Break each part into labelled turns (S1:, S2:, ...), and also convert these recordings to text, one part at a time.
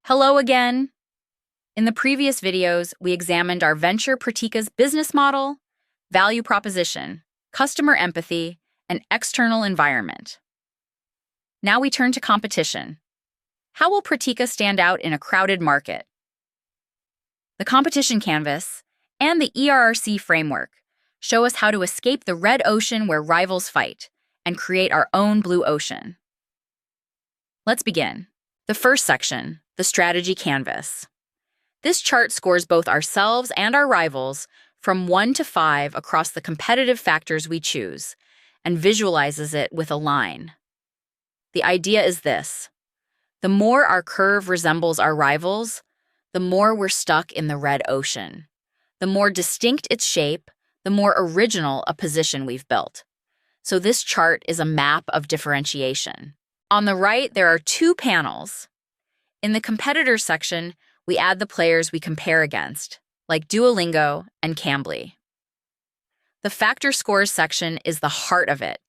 S1: Hello again! In the previous videos, we examined our venture Pratika's business model, value proposition, customer empathy, and external environment. Now we turn to competition. How will Pratika stand out in a crowded market? The competition canvas and the ERRC framework show us how to escape the red ocean where rivals fight and create our own blue ocean. Let's begin. The first section, the strategy canvas. This chart scores both ourselves and our rivals from 1 to 5 across the competitive factors we choose and visualizes it with a line. The idea is this: the more our curve resembles our rivals, the more we're stuck in the red ocean. The more distinct its shape, the more original a position we've built. So this chart is a map of differentiation. On the right, there are two panels. In the competitors section, we add the players we compare against, like Duolingo and Cambly. The factor scores section is the heart of it.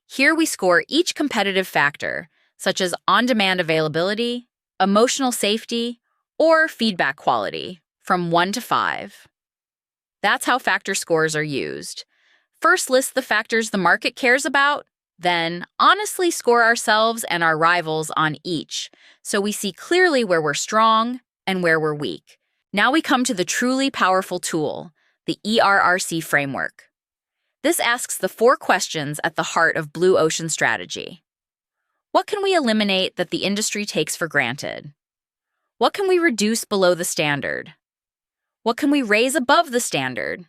S1: Here we score each competitive factor, such as on-demand availability, emotional safety, or feedback quality, from 1 to 5. That's how factor scores are used. First, list the factors the market cares about, then honestly score ourselves and our rivals on each, so we see clearly where we're strong and where we're weak. Now we come to the truly powerful tool, the ERRC framework. This asks the 4 questions at the heart of Blue Ocean strategy. What can we eliminate that the industry takes for granted? What can we reduce below the standard? What can we raise above the standard?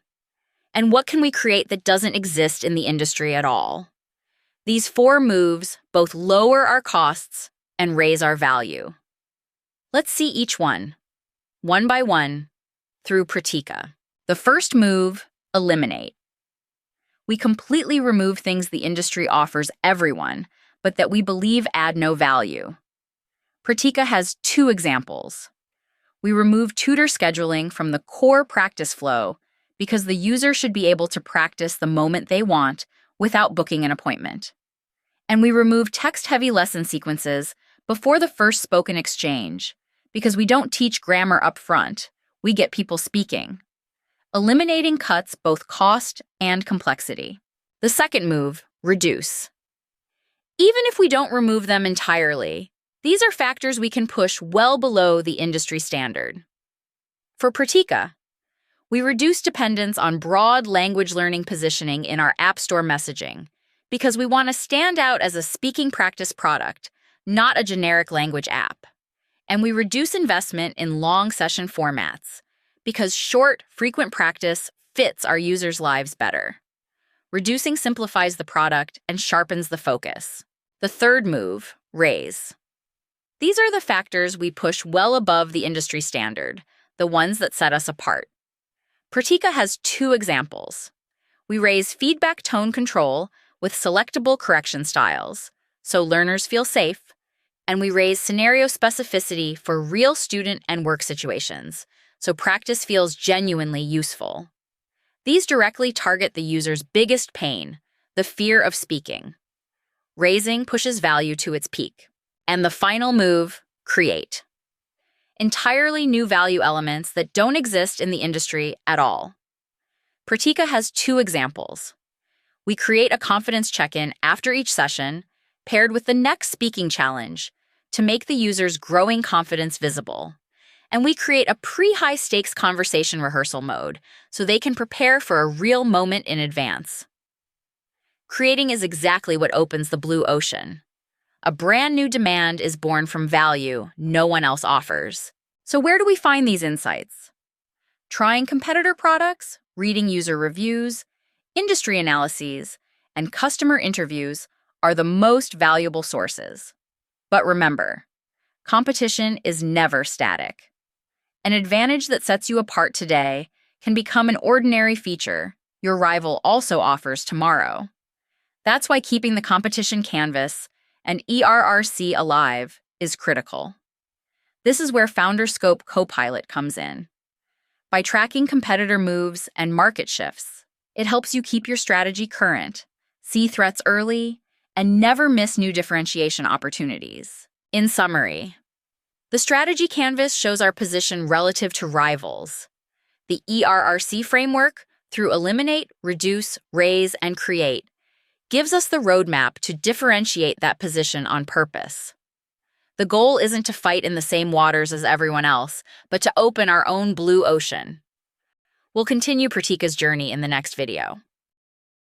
S1: And what can we create that doesn't exist in the industry at all? These 4 moves both lower our costs and raise our value. Let's see each one by one, through Pratika. The first move, eliminate. We completely remove things the industry offers everyone, but that we believe add no value. Pratika has 2 examples. We remove tutor scheduling from the core practice flow because the user should be able to practice the moment they want without booking an appointment. And we remove text-heavy lesson sequences before the first spoken exchange because we don't teach grammar up front, we get people speaking. Eliminating cuts both cost and complexity. The second move, reduce. Even if we don't remove them entirely, these are factors we can push well below the industry standard. For Pratika, we reduce dependence on broad language learning positioning in our App Store messaging because we want to stand out as a speaking practice product, not a generic language app. And we reduce investment in long session formats because short, frequent practice fits our users' lives better. Reducing simplifies the product and sharpens the focus. The third move, raise. These are the factors we push well above the industry standard, the ones that set us apart. Pratika has 2 examples. We raise feedback tone control with selectable correction styles, so learners feel safe, and we raise scenario specificity for real student and work situations, so practice feels genuinely useful. These directly target the user's biggest pain, the fear of speaking. Raising pushes value to its peak. And the final move, create. Entirely new value elements that don't exist in the industry at all. Pratika has 2 examples. We create a confidence check-in after each session, paired with the next speaking challenge, to make the user's growing confidence visible. And we create a pre-high-stakes conversation rehearsal mode so they can prepare for a real moment in advance. Creating is exactly what opens the blue ocean. A brand new demand is born from value no one else offers. So where do we find these insights? Trying competitor products, reading user reviews, industry analyses, and customer interviews are the most valuable sources. But remember, competition is never static. An advantage that sets you apart today can become an ordinary feature your rival also offers tomorrow. That's why keeping the competition canvas and ERRC alive is critical. This is where FounderScope Copilot comes in. By tracking competitor moves and market shifts, it helps you keep your strategy current, see threats early, and never miss new differentiation opportunities. In summary, The strategy canvas shows our position relative to rivals. The ERRC framework, through eliminate, reduce, raise, and create, gives us the roadmap to differentiate that position on purpose. The goal isn't to fight in the same waters as everyone else, but to open our own blue ocean. We'll continue Pratika's journey in the next video.